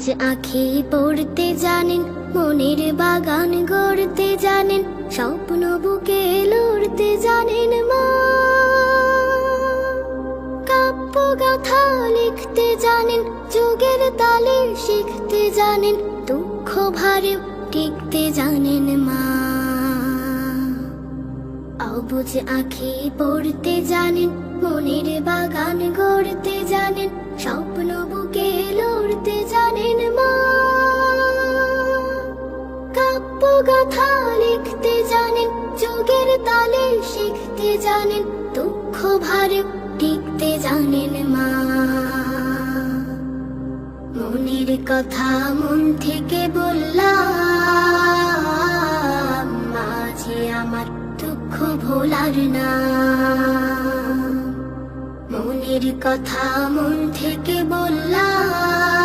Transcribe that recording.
যে আঁখি পড়তে জানেন, মনের বাগান গড়তে জানেন, স্বপ্ন বুকে লড়তে জানেন মা। কাব্য গাথা লিখতে জানেন, যুগের তালে শিখতে জানেন, দুঃখ ভারেও টিকতে জানেন মা। অবুঝ আঁখি পড়তে জানেন, মনের বাগান গড়তে জানেন, স্বপ্ন বুকে লড়তে জানেন মা। কাব্য গাথা লিখতে জানেন, যুগের তালে শিখতে জানেন, দুঃখ ভারে টিকতে জানেন মা। মনের কথা মন থেকে বললাম, মাঝে আমার দুঃখ ভোলার না। মনের কথা মন থেকে বললাম,